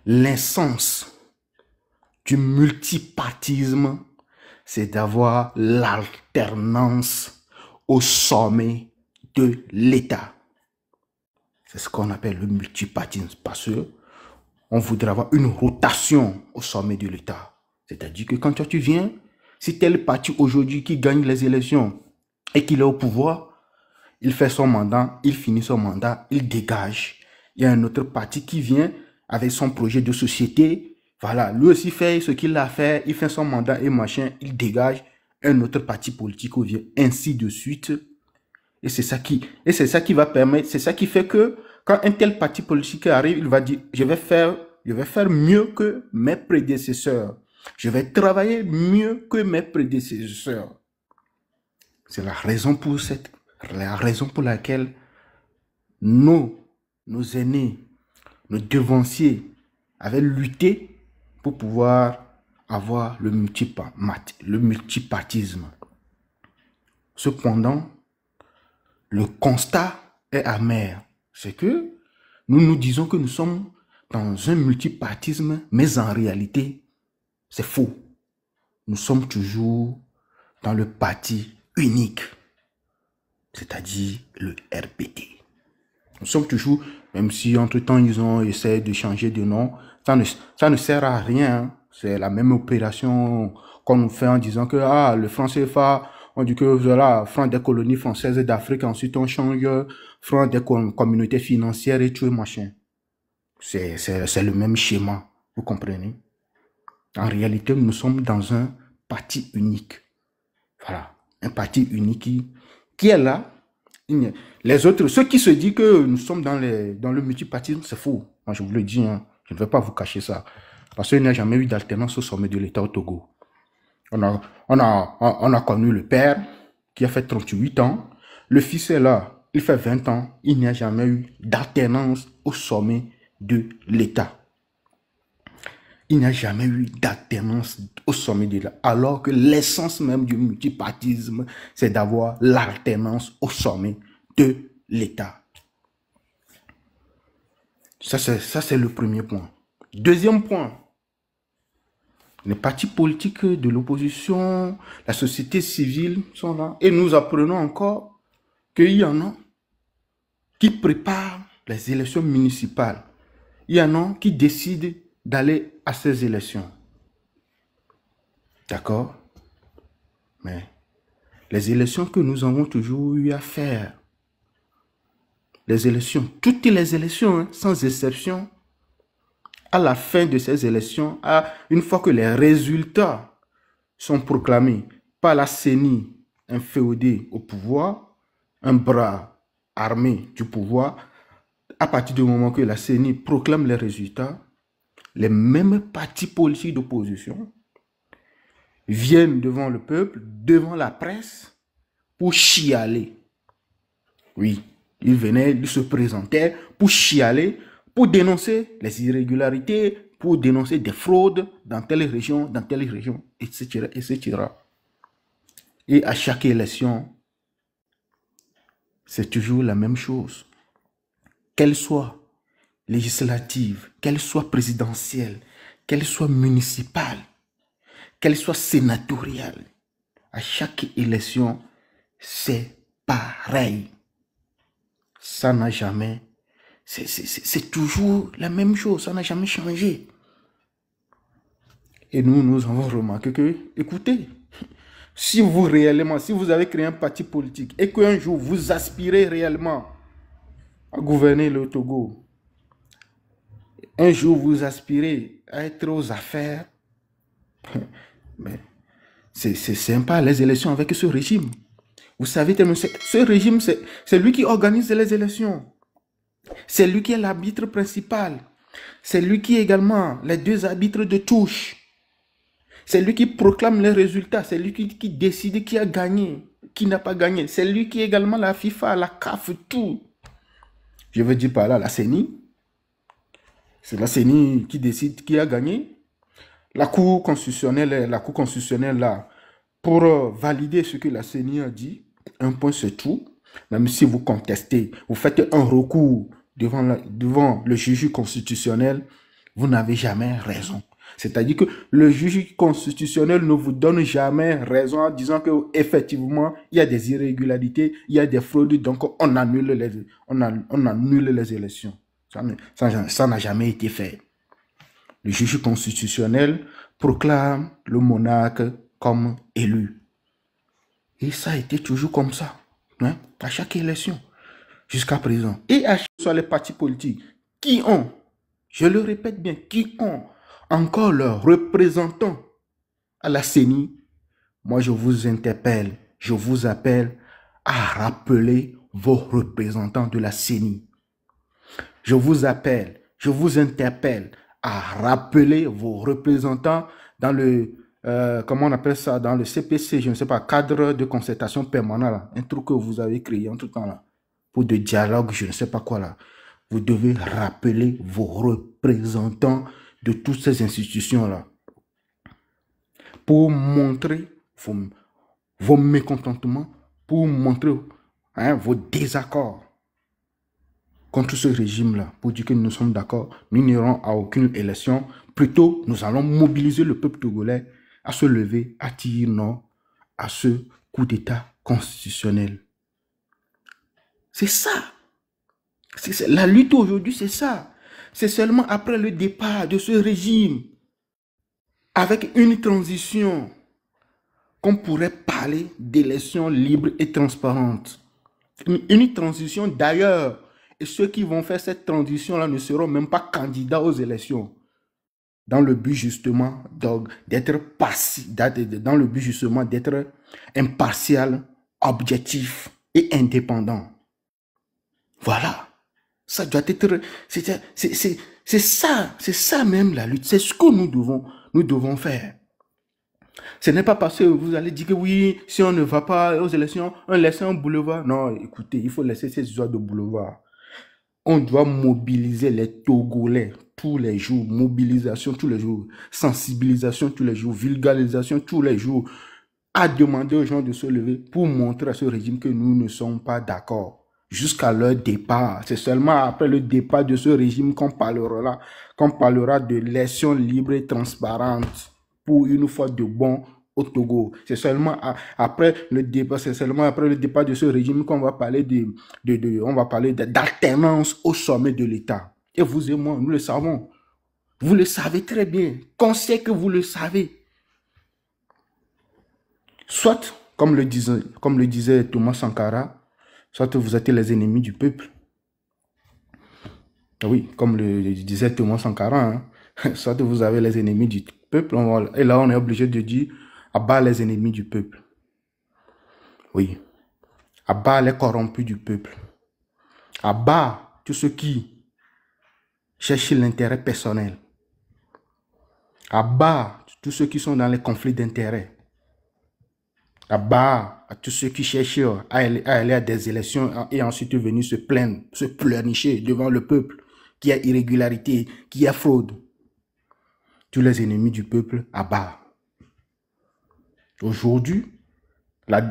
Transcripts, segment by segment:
L'essence du multipartisme, c'est d'avoir l'alternance au sommet de l'État. C'est ce qu'on appelle le multipartisme, parce que on voudrait avoir une rotation au sommet de l'État. C'est-à-dire que quand toi tu viens, si tel parti aujourd'hui qui gagne les élections et qu'il est au pouvoir, il fait son mandat, il finit son mandat, il dégage. Il y a un autre parti qui vient avec son projet de société. Voilà, lui aussi fait ce qu'il a fait, il fait son mandat et machin, il dégage. Un autre parti politique vient, ainsi de suite. Et c'est ça qui va permettre, c'est ça qui fait que quand un tel parti politique arrive, il va dire, je vais faire mieux que mes prédécesseurs. Je vais travailler mieux que mes prédécesseurs. C'est la raison pour laquelle nos aînés, nos devanciers avaient lutté pour pouvoir avoir le multipartisme. Cependant, le constat est amer. C'est que nous nous disons que nous sommes dans un multipartisme, mais en réalité, c'est faux. Nous sommes toujours dans le parti unique, c'est-à-dire le RPT. Nous sommes toujours, même si entre-temps ils ont essayé de changer de nom, ça ne sert à rien. C'est la même opération qu'on nous fait en disant que le franc CFA, on dit que voilà, franc des colonies françaises d'Afrique, ensuite on change franc des communautés financières et tout machin. C'est le même schéma, vous comprenez? En réalité, nous sommes dans un parti unique. Voilà, un parti unique qui est là. Les autres, ceux qui se disent que nous sommes dans le multipartisme, c'est faux. Moi, je vous le dis, hein, je ne vais pas vous cacher ça. Parce qu'il n'y a jamais eu d'alternance au sommet de l'État au Togo. On a connu le père qui a fait 38 ans. Le fils est là, il fait 20 ans. Il n'y a jamais eu d'alternance au sommet de l'État. Il n'y a jamais eu d'alternance au sommet de l'État. Alors que l'essence même du multipartisme, c'est d'avoir l'alternance au sommet de l'État. Ça, c'est le premier point. Deuxième point. Les partis politiques de l'opposition, la société civile sont là. Et nous apprenons encore qu'il y en a qui préparent les élections municipales. Il y en a qui décident d'aller à ces élections. D'accord? Mais les élections que nous avons toujours eu à faire, les élections, toutes les élections, hein, sans exception, à la fin de ces élections, une fois que les résultats sont proclamés par la CENI, un féodé au pouvoir, un bras armé du pouvoir, à partir du moment que la CENI proclame les résultats, les mêmes partis politiques d'opposition viennent devant le peuple, devant la presse, pour chialer. Oui, ils venaient, ils se présentaient pour chialer, pour dénoncer les irrégularités, pour dénoncer des fraudes dans telle région, etc., etc. Et à chaque élection, c'est toujours la même chose. Qu'elle soit législative, qu'elle soit présidentielle, qu'elle soit municipale, qu'elle soit sénatoriale, à chaque élection, c'est pareil. Ça n'a jamais... C'est toujours la même chose, ça n'a jamais changé. Et nous avons remarqué que, écoutez, si vous avez créé un parti politique et qu'un jour vous aspirez réellement à gouverner le Togo, un jour vous aspirez à être aux affaires, mais c'est sympa les élections avec ce régime. Vous savez, ce régime, c'est lui qui organise les élections. C'est lui qui est l'arbitre principal. C'est lui qui est également les deux arbitres de touche. C'est lui qui proclame les résultats. C'est lui qui décide qui a gagné, qui n'a pas gagné. C'est lui qui est également la FIFA, la CAF, tout. Je veux dire par là, la CENI. C'est la CENI qui décide qui a gagné. La Cour constitutionnelle là, pour valider ce que la CENI a dit, un point c'est tout. Même si vous contestez, vous faites un recours devant le juge constitutionnel, vous n'avez jamais raison. C'est-à-dire que le juge constitutionnel ne vous donne jamais raison en disant que effectivement il y a des irrégularités, il y a des fraudes, donc on annule les élections. Ça n'a jamais été fait. Le juge constitutionnel proclame le monarque comme élu. Et ça a été toujours comme ça, hein, à chaque élection, jusqu'à présent. Et à chaque fois, les partis politiques qui ont, je le répète bien, qui ont encore leurs représentants à la CENI, moi je vous interpelle, je vous appelle à rappeler vos représentants de la CENI. Je vous appelle, je vous interpelle à rappeler vos représentants dans le, comment on appelle ça, dans le CPC, je ne sais pas, cadre de concertation permanent, là, un truc que vous avez créé, un truc là, pour de dialogue, je ne sais pas quoi là. Vous devez rappeler vos représentants de toutes ces institutions-là pour montrer vos mécontentements, pour montrer vos désaccords contre ce régime-là, pour dire que nous sommes d'accord, nous n'irons à aucune élection. Plutôt, nous allons mobiliser le peuple togolais à se lever, à dire non à ce coup d'État constitutionnel. C'est ça. La lutte aujourd'hui, c'est ça. C'est seulement après le départ de ce régime, avec une transition, qu'on pourrait parler d'élections libres et transparentes. Une transition d'ailleurs. Et ceux qui vont faire cette transition-là ne seront même pas candidats aux élections. Dans le but justement d'être impartial, objectif et indépendant. Voilà. Ça doit être... C'est ça même la lutte. C'est ce que nous devons faire. Ce n'est pas parce que vous allez dire que oui, si on ne va pas aux élections, on laisse un boulevard. Non, écoutez, il faut laisser ces histoires de boulevard. On doit mobiliser les Togolais tous les jours. Mobilisation tous les jours. Sensibilisation tous les jours. Vulgarisation tous les jours. À demander aux gens de se lever pour montrer à ce régime que nous ne sommes pas d'accord. Jusqu'à leur départ. C'est seulement après le départ de ce régime qu'on parlera de l'élection libre et transparente pour une fois de bon au Togo. C'est seulement après le départ de ce régime qu'on va parler d'alternance au sommet de l'État. Et vous et moi, nous le savons. Vous le savez très bien. Qu'on sait que vous le savez. Soit, comme le disait Thomas Sankara, soit vous êtes les ennemis du peuple. Oui, comme le disait Thomas Sankara, hein. Soit vous avez les ennemis du peuple, et là on est obligé de dire à bas les ennemis du peuple. Oui, à bas les corrompus du peuple. À bas tous ceux qui cherchent l'intérêt personnel. À bas tous ceux qui sont dans les conflits d'intérêts. À bas à tous ceux qui cherchent à aller à des élections et ensuite venir se plaindre, se pleurnicher devant le peuple, qu'il y a irrégularité, qu'il y a fraude. Tous les ennemis du peuple à bas. Aujourd'hui, la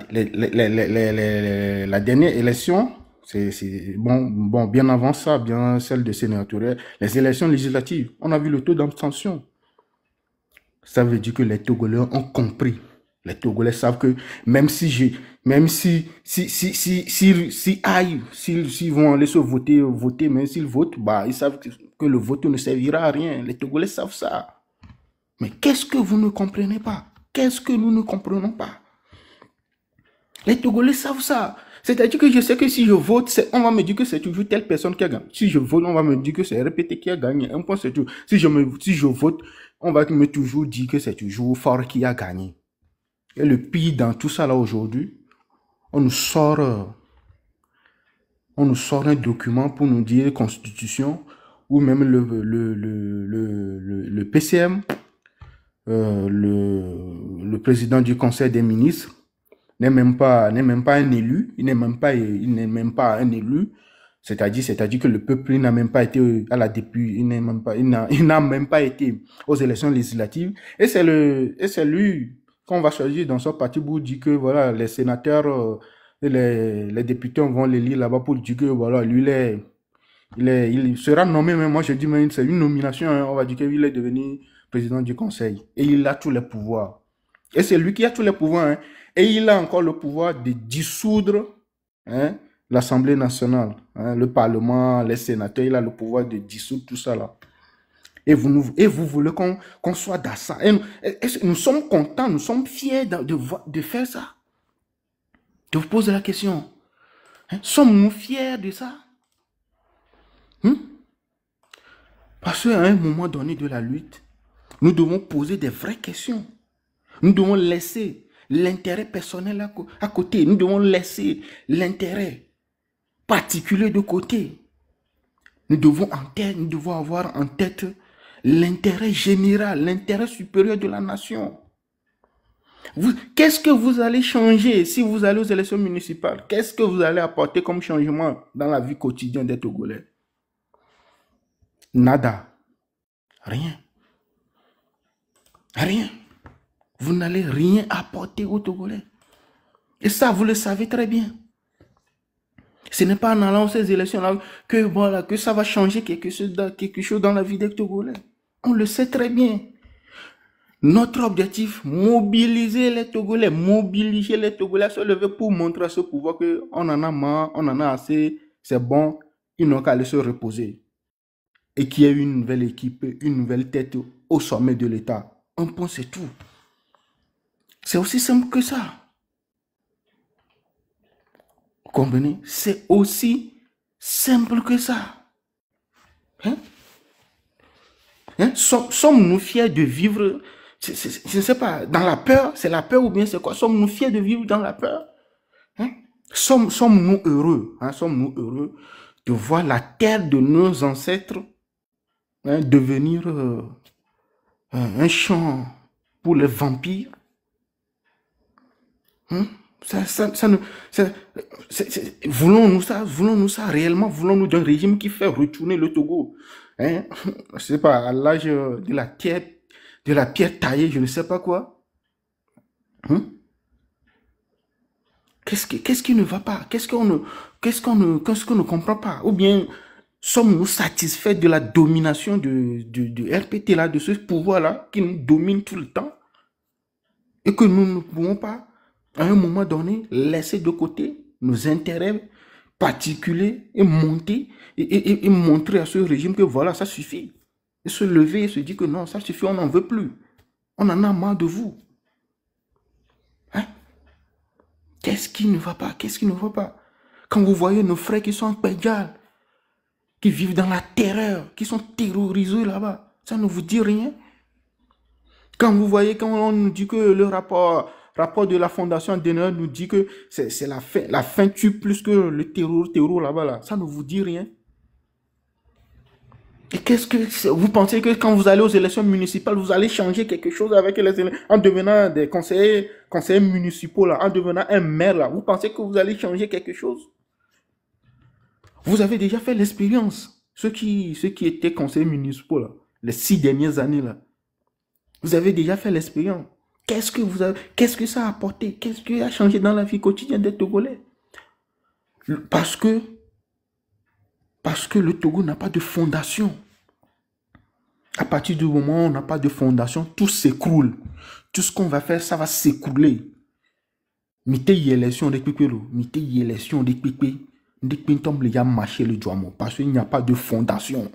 dernière élection, c'est bon, bien avant ça, bien celle de sénatoriale, les élections législatives, on a vu le taux d'abstention. Ça veut dire que les Togolais ont compris. Les Togolais savent que même s'ils vont aller se voter, même s'ils votent, bah, ils savent que le vote ne servira à rien. Les Togolais savent ça. Mais qu'est-ce que vous ne comprenez pas? Qu'est-ce que nous ne comprenons pas? Les Togolais savent ça. C'est-à-dire que je sais que si je vote, on va me dire que c'est toujours telle personne qui a gagné. Si je vote, on va me dire que c'est répété qui a gagné. Un point, c'est tout. Si je vote, on va me toujours dire que c'est toujours fort qui a gagné. Et le pire dans tout ça là aujourd'hui, on nous sort un document pour nous dire constitution ou même le PCM, le président du conseil des ministres n'est même pas un élu, il n'est même pas un élu. C'est-à-dire que le peuple n'a même pas été à la députée, il n'a même pas été aux élections législatives. Et c'est lui qu'on va choisir dans son parti pour dire que voilà, les sénateurs, les députés vont l'élire là-bas pour dire que voilà, lui, Il sera nommé, mais moi je dis, mais c'est une nomination, hein, on va dire qu'il est devenu président du conseil. Et il a tous les pouvoirs. Et c'est lui qui a tous les pouvoirs. Hein. Et il a encore le pouvoir de dissoudre, hein, l'Assemblée nationale, hein, le Parlement, les sénateurs. Il a le pouvoir de dissoudre tout ça là. Et vous voulez qu'on soit dans ça. Nous sommes contents, nous sommes fiers de faire ça. Je vous pose la question. Hein, sommes-nous fiers de ça? Parce qu'à un moment donné de la lutte, nous devons poser des vraies questions. Nous devons laisser l'intérêt personnel à côté. Nous devons laisser l'intérêt particulier de côté. Nous devons avoir en tête l'intérêt général, l'intérêt supérieur de la nation. Qu'est-ce que vous allez changer si vous allez aux élections municipales? Qu'est-ce que vous allez apporter comme changement dans la vie quotidienne des Togolais? Nada. Rien. Rien. Vous n'allez rien apporter aux Togolais. Et ça, vous le savez très bien. Ce n'est pas en allant à ces élections-là que, voilà, que ça va changer quelque chose dans la vie des Togolais. On le sait très bien. Notre objectif, mobiliser les Togolais, à se lever pour montrer à ce pouvoir qu'on en a marre, on en a assez, c'est bon, ils n'ont qu'à aller se reposer. Et qu'il y ait une nouvelle équipe, une nouvelle tête au sommet de l'État. Un point, c'est tout. C'est aussi simple que ça. Vous comprenez? C'est aussi simple que ça. Hein? Hein? Sommes-nous fiers de vivre, je ne sais pas, dans la peur? C'est la peur ou bien c'est quoi? Sommes-nous fiers de vivre dans la peur? Hein? Sommes-nous heureux? Hein? Sommes-nous heureux de voir la terre de nos ancêtres, hein, devenir un champ pour les vampires? Hein? Voulons-nous ça réellement? Voulons-nous d'un régime qui fait retourner le Togo, hein? Je sais pas, à l'âge de la pierre taillée, je ne sais pas quoi. Hein? Qu'est-ce qui ne va pas? Qu'est-ce qu'on ne comprend pas? Ou bien sommes-nous satisfaits de la domination de RPT là, de ce pouvoir-là qui nous domine tout le temps et que nous ne pouvons pas, à un moment donné, laisser de côté nos intérêts particuliers et monter et montrer à ce régime que voilà, ça suffit. Et se lever et se dire que non, ça suffit, on n'en veut plus. On en a marre de vous. Hein? Qu'est-ce qui ne va pas? Qu'est-ce qui ne va pas? Quand vous voyez nos frères qui sont en Pédial, qui vivent dans la terreur, qui sont terrorisés là-bas, ça ne vous dit rien? Quand vous voyez, quand on nous dit que le rapport de la Fondation Adenauer nous dit que c'est la faim tue plus que le terror là-bas, là, ça ne vous dit rien? Et qu'est-ce que vous pensez que quand vous allez aux élections municipales, vous allez changer quelque chose avec les élections, en devenant des conseillers municipaux là, en devenant un maire là, vous pensez que vous allez changer quelque chose? Vous avez déjà fait l'expérience, ceux qui étaient conseillers municipaux là, les 6 dernières années là. Vous avez déjà fait l'expérience. Qu'est-ce que ça a apporté? Qu'est-ce qui a changé dans la vie quotidienne des Togolais? Parce que le Togo n'a pas de fondation. À partir du moment où on n'a pas de fondation, tout s'écroule. Tout ce qu'on va faire, ça va s'écrouler. Mité élection de Pépélo, mité élection de Pépé, de Pintom, il y a marché le Douamo, parce qu'il n'y a pas de fondation.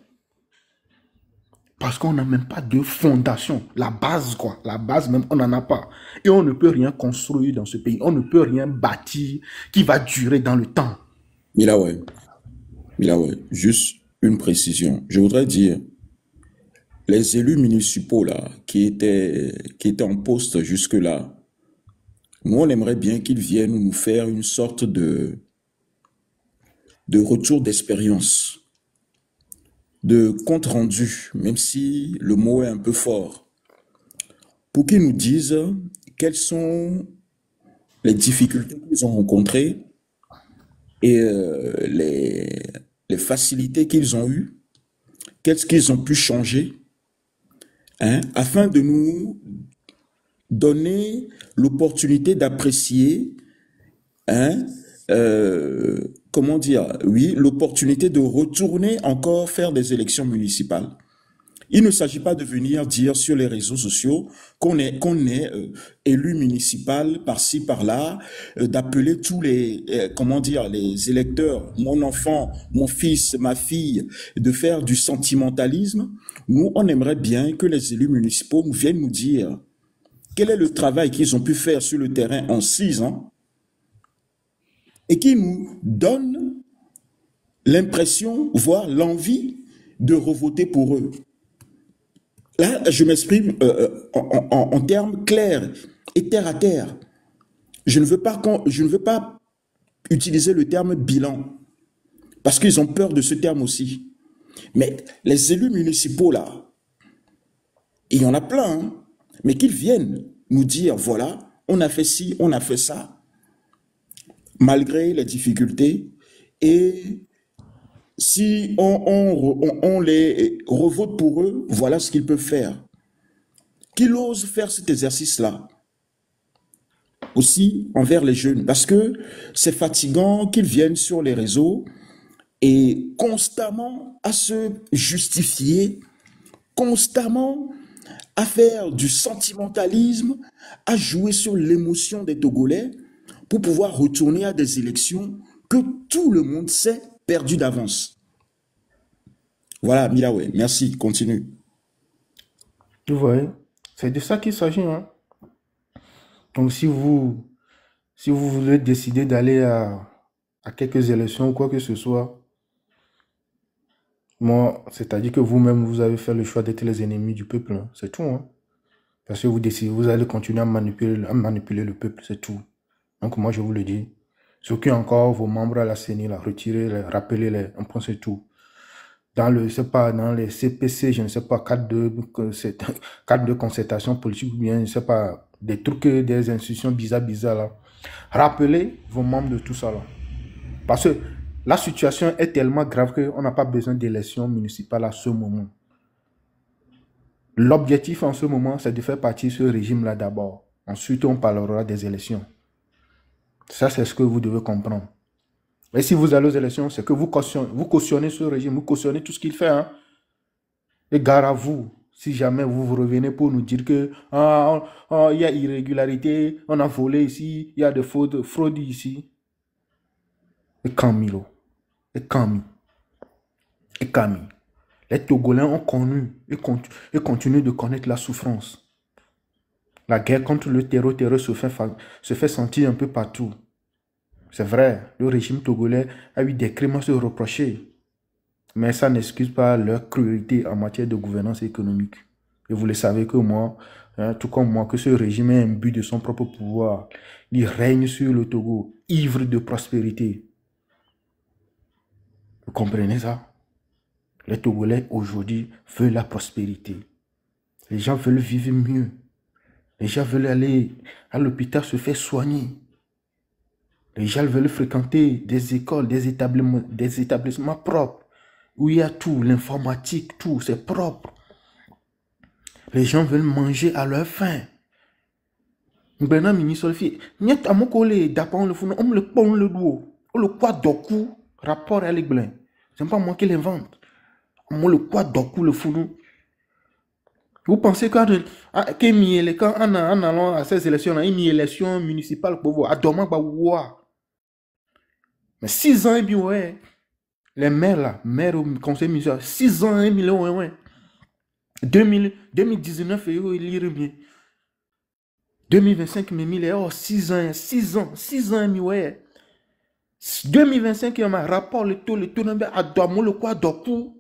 Parce qu'on n'a même pas de fondation. La base, quoi. La base même, on n'en a pas. Et on ne peut rien construire dans ce pays. On ne peut rien bâtir qui va durer dans le temps. Milawe, juste une précision. Je voudrais dire, les élus municipaux là, qui étaient en poste jusque-là, nous on aimerait bien qu'ils viennent nous faire une sorte de retour d'expérience, de compte rendu, même si le mot est un peu fort, pour qu'ils nous disent quelles sont les difficultés qu'ils ont rencontrées et les facilités qu'ils ont eues, qu'est-ce qu'ils ont pu changer, hein, afin de nous donner l'opportunité d'apprécier, hein, comment dire, oui, l'opportunité de retourner encore faire des élections municipales. Il ne s'agit pas de venir dire sur les réseaux sociaux qu'on est élu municipal par-ci, par-là, d'appeler tous les, comment dire, les électeurs, mon enfant, mon fils, ma fille, de faire du sentimentalisme. Nous, on aimerait bien que les élus municipaux nous viennent nous dire quel est le travail qu'ils ont pu faire sur le terrain en 6 ans et qui nous donnent l'impression, voire l'envie de revoter pour eux. Là, je m'exprime en termes clairs et terre à terre. Je ne veux pas utiliser le terme bilan, parce qu'ils ont peur de ce terme aussi. Mais les élus municipaux, là, il y en a plein, hein, mais qu'ils viennent nous dire, voilà, on a fait ci, on a fait ça, malgré les difficultés, et si on les revote pour eux, voilà ce qu'ils peuvent faire. Qu'ils osent faire cet exercice-là aussi envers les jeunes, parce que c'est fatigant qu'ils viennent sur les réseaux et constamment à se justifier, constamment à faire du sentimentalisme, à jouer sur l'émotion des Togolais pour pouvoir retourner à des élections que tout le monde sait perdu d'avance. Voilà, Milawe, merci, continue. Vous voyez, c'est de ça qu'il s'agit, hein. Donc, si vous voulez décider d'aller à quelques élections ou quoi que ce soit, moi, c'est-à-dire que vous-même, vous avez fait le choix d'être les ennemis du peuple, hein. C'est tout, hein. Parce que vous décidez, vous allez continuer à manipuler le peuple, c'est tout. Donc, moi, je vous le dis. Ceux qui ont encore vos membres à la CENI, là, retirez-les, rappelez-les, on prend c'est tout. Dans le, c'est pas, dans les CPC, je ne sais pas, cadre de concertation politique, ou bien, je ne sais pas, des trucs, des institutions bizarres, là. Rappelez vos membres de tout ça, là. Parce que la situation est tellement grave qu'on n'a pas besoin d'élections municipales à ce moment. L'objectif en ce moment, c'est de faire partir ce régime-là d'abord. Ensuite, on parlera des élections. Ça, c'est ce que vous devez comprendre. Et si vous allez aux élections, c'est que vous cautionnez ce régime, vous cautionnez tout ce qu'il fait, hein. Et gare à vous, si jamais vous revenez pour nous dire que il y a irrégularité, on a volé ici, il y a des fraudes ici. Et Camilo, et Camille, et Camille. Les Togolais ont connu et continuent de connaître la souffrance. La guerre contre le terreau se fait sentir un peu partout. C'est vrai, le régime togolais a eu des crimes à se reprocher. Mais ça n'excuse pas leur cruauté en matière de gouvernance économique. Et vous le savez que moi, hein, tout comme moi, que ce régime est imbu de son propre pouvoir. Il règne sur le Togo, ivre de prospérité. Vous comprenez ça? Les Togolais aujourd'hui veulent la prospérité. Les gens veulent vivre mieux. Les gens veulent aller à l'hôpital se faire soigner. Les gens veulent fréquenter des écoles, des établissements propres, où il y a tout, l'informatique, tout, c'est propre. Les gens veulent manger à leur faim. Maintenant, ministre, n'y a mon collègue d'apprendre le fond, on le pond le dos, on le quoi d'oku, rapport à l'église. C'est pas moi qui l'invente. On le quoi d'oku le fond. Vous pensez quand en allant à ces élections, une élection municipale pour vous, à demain, bah, ouah. Mais 6 ans, et bien, ouais. Les maires, là, maires au conseil municipal, 6 ans, 1 million, ouais. 2019, il y bien. 2025, mais 1000, oh, 6 ans, ouais. 2025, il y a un rapport, le taux, à Dormo, le quoi, d'Oku.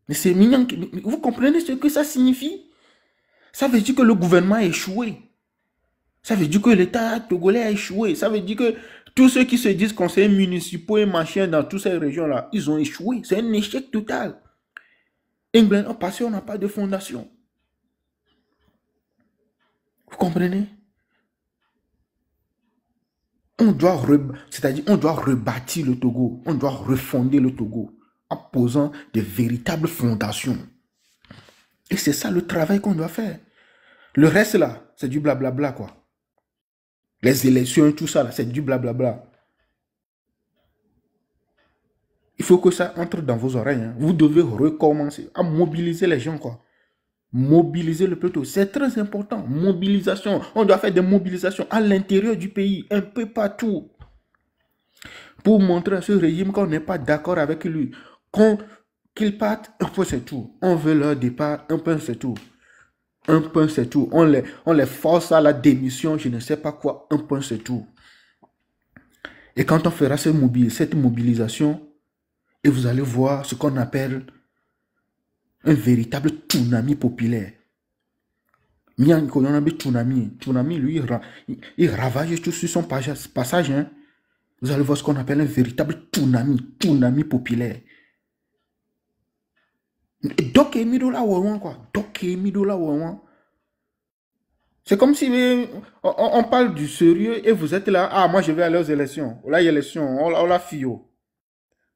Mais c'est mignon. Vous comprenez ce que ça signifie? Ça veut dire que le gouvernement a échoué. Ça veut dire que l'État togolais a échoué. Ça veut dire que tous ceux qui se disent conseillers municipaux et machin dans toutes ces régions-là, ils ont échoué. C'est un échec total. England, parce qu'on n'a pas de fondation. Vous comprenez? On doit rebâtir le Togo. On doit refonder le Togo en posant de véritables fondations. Et c'est ça le travail qu'on doit faire. Le reste là, c'est du blablabla quoi. Les élections et tout ça là, c'est du blablabla. Il faut que ça entre dans vos oreilles. Hein. Vous devez recommencer à mobiliser les gens, quoi. Mobiliser le peuple, c'est très important. Mobilisation. On doit faire des mobilisations à l'intérieur du pays, un peu partout. Pour montrer à ce régime qu'on n'est pas d'accord avec lui. Qu'ils partent, un peu c'est tout. On veut leur départ, un peu c'est tout. Un point c'est tout. On les force à la démission, je ne sais pas quoi. Un point c'est tout. Et quand on fera cette mobilisation, et vous allez voir ce qu'on appelle un véritable tsunami populaire. Tsunami, lui, il ravage tout sur son passage. Hein. Vous allez voir ce qu'on appelle un véritable tsunami populaire. Donc, quoi. C'est comme si on parle du sérieux et vous êtes là. Ah, moi, je vais aller aux élections. Là, il y a élection. On la fille.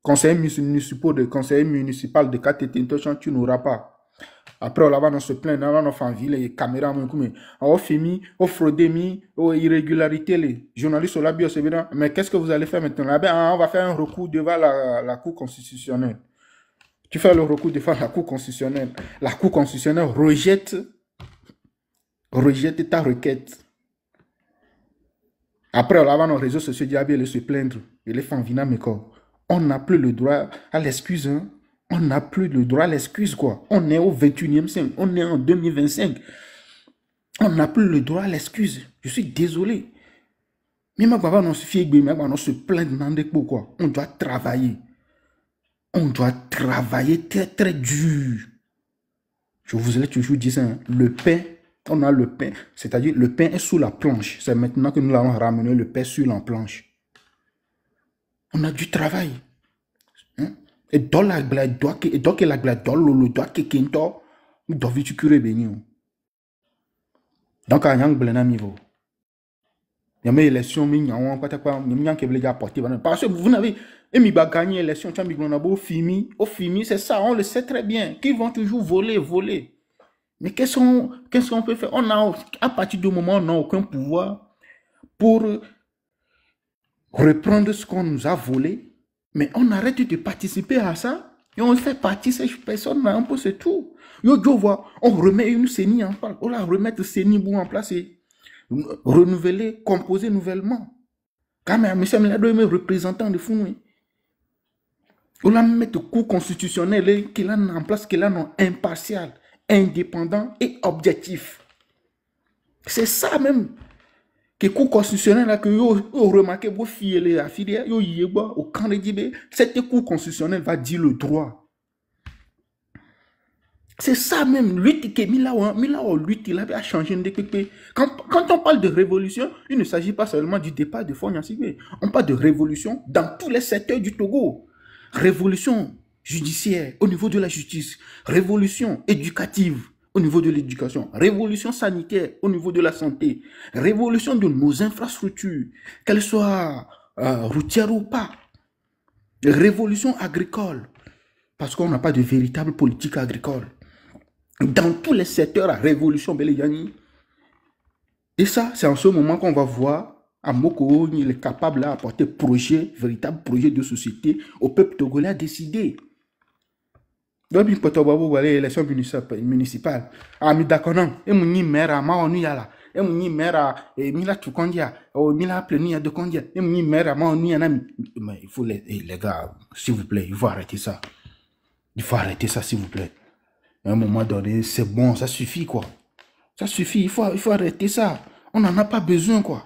Conseiller municipal de KTT, tu n'auras pas. Après, on va se plaindre, on va faire les caméras, on fait on fraude, irrégularité, les journalistes sont là, mais qu'est-ce que vous allez faire maintenant? On va faire un recours devant la Cour constitutionnelle. Tu fais le recours devant la Cour constitutionnelle. La Cour constitutionnelle rejette ta requête. Après, on va dans les réseaux sociaux, il se plaindre. Il est fait mais quoi. On n'a plus le droit à l'excuse. Hein. On n'a plus le droit à l'excuse, quoi. On est au 21e siècle. On est en 2025. On n'a plus le droit à l'excuse. Je suis désolé. Mais ma papa, on se plaindre dans des pots, quoi. On doit travailler. On doit travailler très, très dur. Je vous ai toujours dit ça. Hein. Le pain, on a le pain. C'est-à-dire, le pain est sous la planche. C'est maintenant que nous allons ramener le pain sur la planche. On a du travail. Hein? Et dans la glace, donc la glace, dans le doigt qui est nous devons tu curer béni. Donc, à Yang Blenamivo. Il y a mes élections, parce que vous n'avez pas gagné l'élection, c'est ça, on le sait très bien, qu'ils vont toujours voler. Mais qu'est-ce qu'on peut faire? À partir du moment où on n'a aucun pouvoir pour reprendre ce qu'on nous a volé, mais on arrête de participer à ça et on fait partie de ces personnes-là, un peu c'est tout. On remet une CENI en place, on va remettre CENI en place et renouveler, composer nouvellement. Quand même, M. Milado est représentant de fou. On va mettre le cours constitutionnel qu'il a en place, qu'il a non impartial, indépendant et objectif. C'est ça même. Que le cours constitutionnel là que vous remarquez vos filles les affiliés au camp de Djibé, cette cour constitutionnel va dire le droit. C'est ça même, lutte que lutte, il a changé de pépé. Quand on parle de révolution, il ne s'agit pas seulement du départ de Faure Gnassingbé. On parle de révolution dans tous les secteurs du Togo. Révolution judiciaire au niveau de la justice, révolution éducative au niveau de l'éducation, révolution sanitaire au niveau de la santé, révolution de nos infrastructures, qu'elles soient routières ou pas, révolution agricole, parce qu'on n'a pas de véritable politique agricole. Dans tous les secteurs, la révolution Beléyani. Et ça, c'est en ce moment qu'on va voir à Moko, il est capable d'apporter véritable projet de société au peuple togolais à décider. Donc, il peut y avoir l'élection municipale. Ah, mais d'accord, non. Et mon maire à Maonuyala. Et mon maire à Mila Tukondia. Ou Mila Plenia de Kondia. Et mon maire à Maonuyana. Mais il faut les gars, s'il vous plaît, il faut arrêter ça. Il faut arrêter ça, s'il vous plaît. À un moment donné, c'est bon, ça suffit, quoi. Ça suffit, il faut arrêter ça. On n'en a pas besoin, quoi.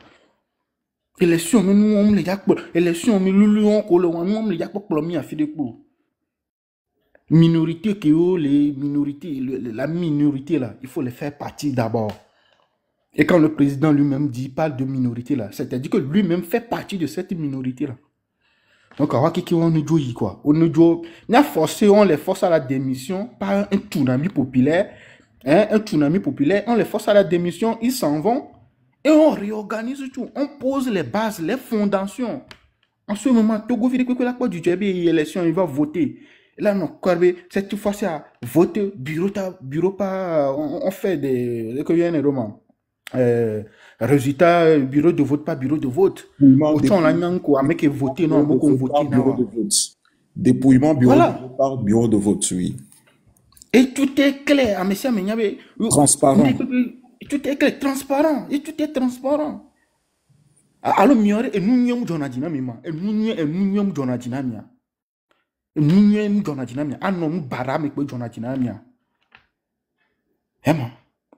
Élection, nous, on les a pas. Élection, nous, on les a pas promis à faire des coups. Minorité les minorités, la minorité là, il faut les faire partie d'abord. Et quand le président lui-même parle de minorité là, c'est-à-dire que lui-même fait partie de cette minorité là. Donc, on quoi. On les force à la démission par un tsunami populaire. Hein, un tsunami populaire, on les force à la démission, ils s'en vont et on réorganise tout. On pose les bases, les fondations. En ce moment, Togo vit que la quoi du Djébé élection, il va voter. Là, non, cette fois-ci, à voter, bureau pas, on fait des romans. Résultat, bureau de vote, pas bureau de vote. Autant la nyanko, avec voter, non, beaucoup voter, bureau de vote. Dépouillement bureau de Voilà. vote par bureau de vote, oui. Et tout est clair. Ah, monsieur Amenyabe, Transparent. tout est clair, transparent. Et tout est transparent. Alors, mieux, et nous n'y sommes pas dynamiquement. Et nous n'y sommes pas dynamiquement. Et nous n'y sommes pas dynamiquement. Ah non, nous barrons avec le dynamiquement. Vraiment.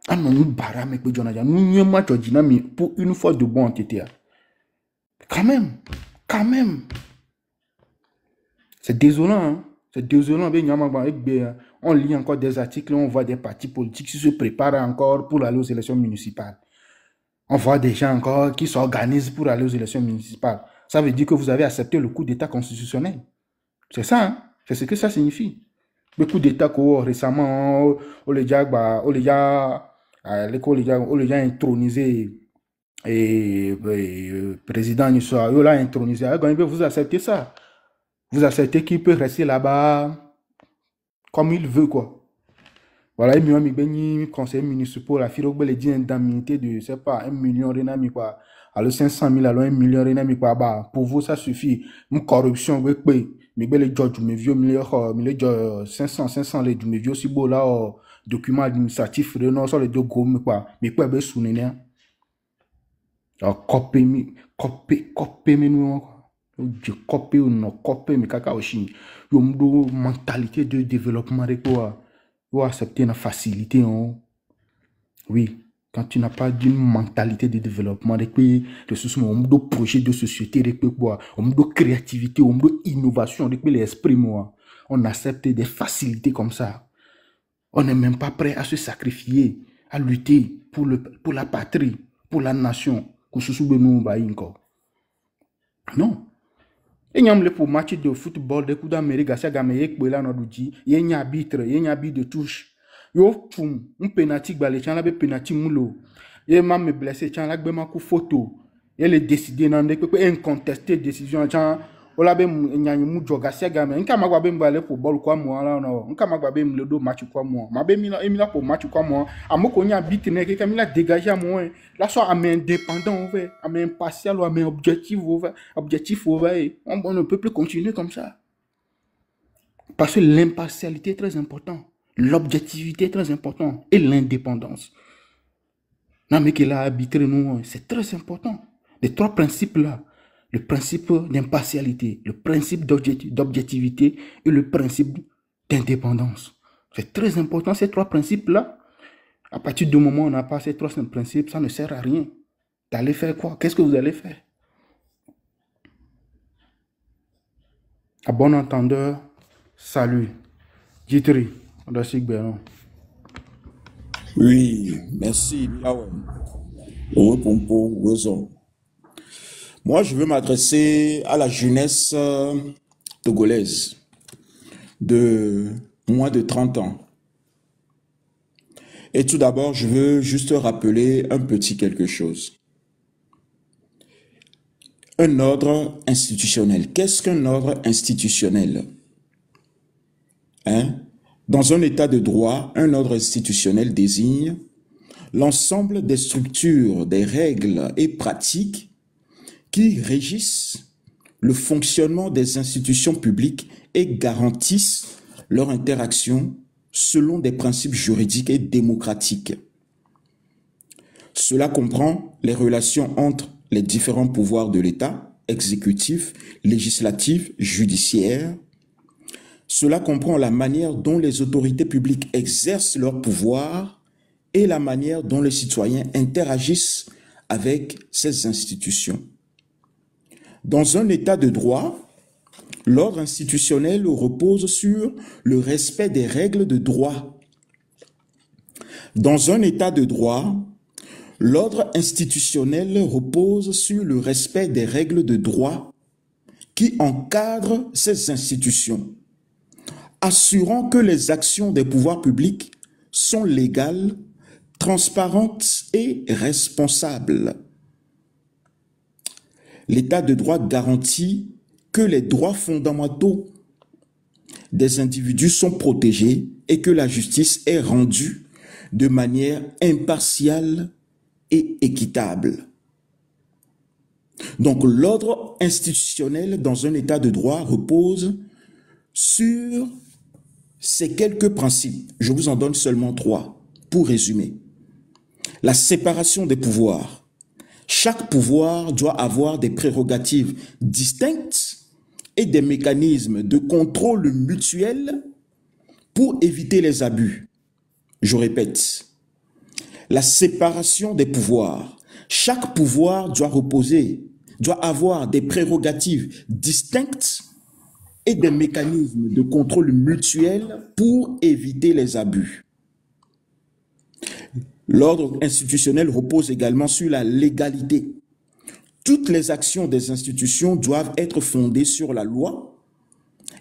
Ah non, nous barrons avec le dynamiquement. Nous n'y sommes pas dynamiquement pour une fois de bon entité. Quand même. Quand même. C'est désolant, hein? C'est désolant. On lit encore des articles, on voit des partis politiques qui se préparent encore pour aller aux élections municipales. On voit des gens encore qui s'organisent pour aller aux élections municipales. Ça veut dire que vous avez accepté le coup d'État constitutionnel. C'est ça, hein? C'est ce que ça signifie. Le coup d'État récemment, on les a intronisé et président Nissua, on l'a intronisé. Vous acceptez ça? Vous acceptez qu'il peut rester là-bas comme il veut, quoi. Voilà, il y a un conseil municipal, la FIROG, les dit indemnité de, je sais pas, 1 million de quoi. Alors 500 000, alors 1 million de quoi. Bah, pour vous, ça suffit. Une corruption, mais les George, mais vieux, 500, les vieux, si beau là, document administratif, non, sur les deux gommes, quoi. Mais quoi, ben, sous néné. Alors, copé, mais nous, je copé ou non, copé, mais caca aussi. Il y a une mentalité de développement, de quoi. Vous accepter une facilité. Hein. Oui, quand tu n'as pas d'une mentalité de développement, de projet de société, de créativité, de innovation, l'esprit, on accepte des facilités comme ça. On n'est même pas prêt à se sacrifier, à lutter pour la patrie, pour la nation. Non. Et nous avons pour match de football, de coups d'Amérique, il y a un arbitre, il y a un arbitre de touche. Yo fum, un penalty balé, tiens la be penalty moulo. Et m'a me blessé, tiens la be ma coup photo. Et les décider dans des peu incontesté décision, tiens. Ola be nyanya mu joga siaga me. Nka magba be mbale pour ball kwa moi là non. Nka magba be le do match kwa moi. Ma be mi la pour match kwa moi. Amoko nya arbitre ne ke mi la dégager à moi. Là soit à indépendant ouvert, à impartial ou à objectif ouvert, on ne peut plus continuer comme ça. Parce que l'impartialité est très importante. L'objectivité est très importante. Et l'indépendance. Non, mais qu'il a arbitré nous, c'est très important. Les trois principes-là. Le principe d'impartialité, le principe d'objectivité et le principe d'indépendance. C'est très important, ces trois principes-là. À partir du moment où on n'a pas ces trois principes, ça ne sert à rien. D'aller faire quoi? Qu'est-ce que vous allez faire? À bon entendeur, salut. Jitri, on doit s'y béron. Oui, merci. Moi, je veux m'adresser à la jeunesse togolaise de moins de 30 ans. Et tout d'abord, je veux juste rappeler un petit quelque chose. Un ordre institutionnel. Qu'est-ce qu'un ordre institutionnel? Dans un état de droit, un ordre institutionnel désigne l'ensemble des structures, des règles et pratiques qui régissent le fonctionnement des institutions publiques et garantissent leur interaction selon des principes juridiques et démocratiques. Cela comprend les relations entre les différents pouvoirs de l'État, exécutif, législatif, judiciaire. Cela comprend la manière dont les autorités publiques exercent leur pouvoir et la manière dont les citoyens interagissent avec ces institutions. Dans un état de droit, l'ordre institutionnel repose sur le respect des règles de droit. Dans un état de droit, l'ordre institutionnel repose sur le respect des règles de droit qui encadrent ces institutions, assurant que les actions des pouvoirs publics sont légales, transparentes et responsables. L'état de droit garantit que les droits fondamentaux des individus sont protégés et que la justice est rendue de manière impartiale et équitable. Donc l'ordre institutionnel dans un état de droit repose sur ces quelques principes. Je vous en donne seulement 3 pour résumer. La séparation des pouvoirs. Chaque pouvoir doit avoir des prérogatives distinctes et des mécanismes de contrôle mutuel pour éviter les abus. Je répète, la séparation des pouvoirs. Chaque pouvoir doit avoir des prérogatives distinctes et des mécanismes de contrôle mutuel pour éviter les abus. L'ordre institutionnel repose également sur la légalité. Toutes les actions des institutions doivent être fondées sur la loi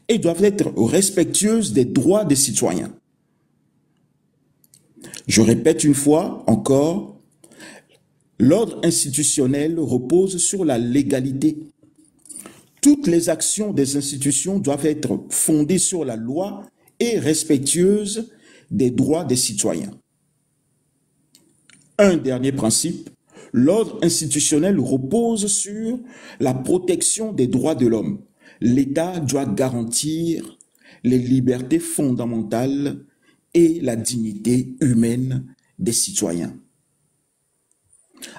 et doivent être respectueuses des droits des citoyens. Je répète une fois encore, l'ordre institutionnel repose sur la légalité. Toutes les actions des institutions doivent être fondées sur la loi et respectueuses des droits des citoyens. Un dernier principe, l'ordre institutionnel repose sur la protection des droits de l'homme. L'État doit garantir les libertés fondamentales et la dignité humaine des citoyens.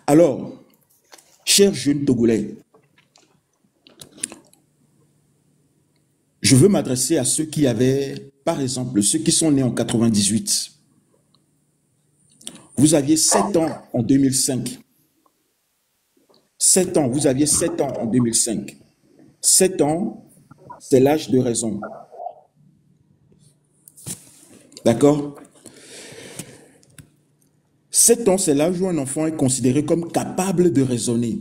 Alors, chers jeunes Togolais, je veux m'adresser à ceux qui avaient, par exemple, ceux qui sont nés en 98. Vous aviez 7 ans en 2005. 7 ans, vous aviez 7 ans en 2005. 7 ans, c'est l'âge de raison. D'accord? 7 ans, c'est l'âge où un enfant est considéré comme capable de raisonner.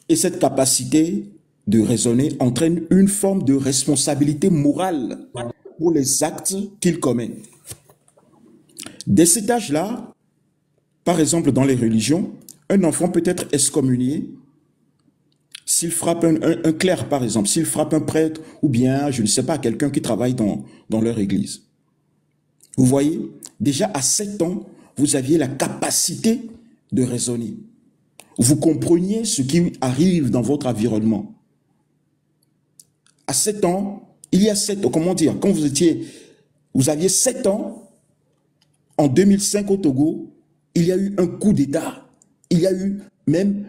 Et cette capacité de raisonner entraîne une forme de responsabilité morale pour les actes qu'il commet. Dès cet âge-là, par exemple dans les religions, un enfant peut être excommunié s'il frappe un clerc, par exemple, s'il frappe un prêtre ou bien, je ne sais pas, quelqu'un qui travaille dans leur église. Vous voyez, déjà à 7 ans, vous aviez la capacité de raisonner. Vous compreniez ce qui arrive dans votre environnement. À 7 ans, il y a 7 ans, comment dire, quand vous aviez 7 ans, en 2005 au Togo, il y a eu un coup d'État. Il y a eu même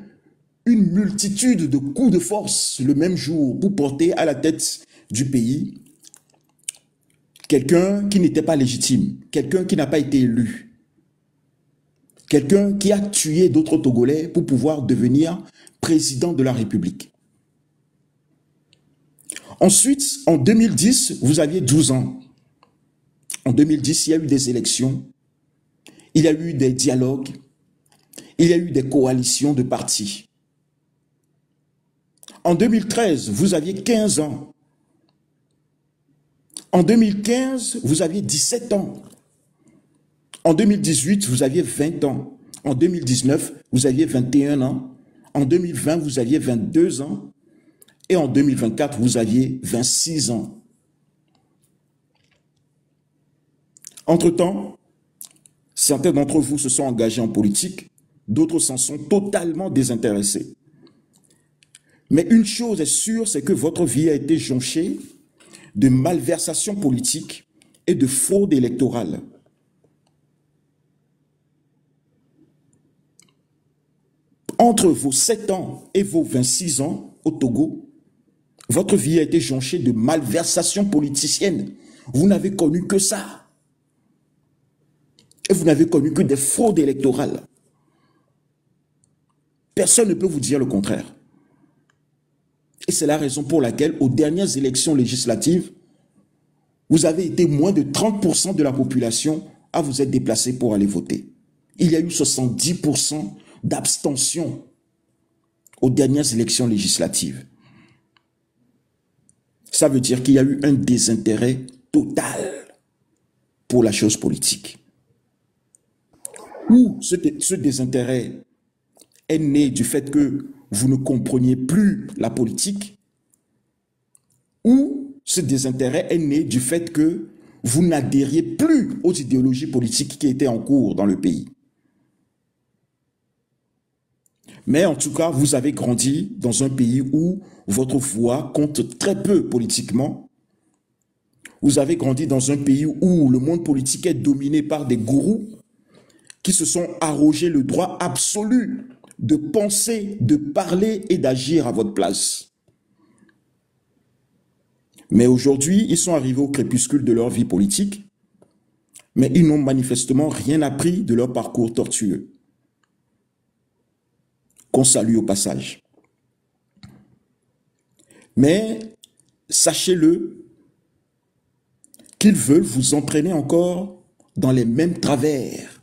une multitude de coups de force le même jour pour porter à la tête du pays quelqu'un qui n'était pas légitime, quelqu'un qui n'a pas été élu, quelqu'un qui a tué d'autres Togolais pour pouvoir devenir président de la République. Ensuite, en 2010, vous aviez 12 ans. En 2010, il y a eu des élections, il y a eu des dialogues, il y a eu des coalitions de partis. En 2013, vous aviez 15 ans. En 2015, vous aviez 17 ans. En 2018, vous aviez 20 ans. En 2019, vous aviez 21 ans. En 2020, vous aviez 22 ans. Et en 2024, vous aviez 26 ans. Entre-temps, certains d'entre vous se sont engagés en politique, d'autres s'en sont totalement désintéressés. Mais une chose est sûre, c'est que votre vie a été jonchée de malversations politiques et de fraude électorale. Entre vos 7 ans et vos 26 ans au Togo, votre vie a été jonchée de malversations politiciennes. Vous n'avez connu que ça. Et vous n'avez connu que des fraudes électorales. Personne ne peut vous dire le contraire. Et c'est la raison pour laquelle, aux dernières élections législatives, vous avez été moins de 30% de la population à vous être déplacé pour aller voter. Il y a eu 70% d'abstention aux dernières élections législatives. Ça veut dire qu'il y a eu un désintérêt total pour la chose politique. Ou ce désintérêt est né du fait que vous ne compreniez plus la politique, ou ce désintérêt est né du fait que vous n'adhériez plus aux idéologies politiques qui étaient en cours dans le pays. Mais en tout cas, vous avez grandi dans un pays où votre voix compte très peu politiquement. Vous avez grandi dans un pays où le monde politique est dominé par des gourous qui se sont arrogés le droit absolu de penser, de parler et d'agir à votre place. Mais aujourd'hui, ils sont arrivés au crépuscule de leur vie politique, mais ils n'ont manifestement rien appris de leur parcours tortueux. Qu'on salue au passage. Mais sachez-le, qu'ils veulent vous entraîner encore dans les mêmes travers.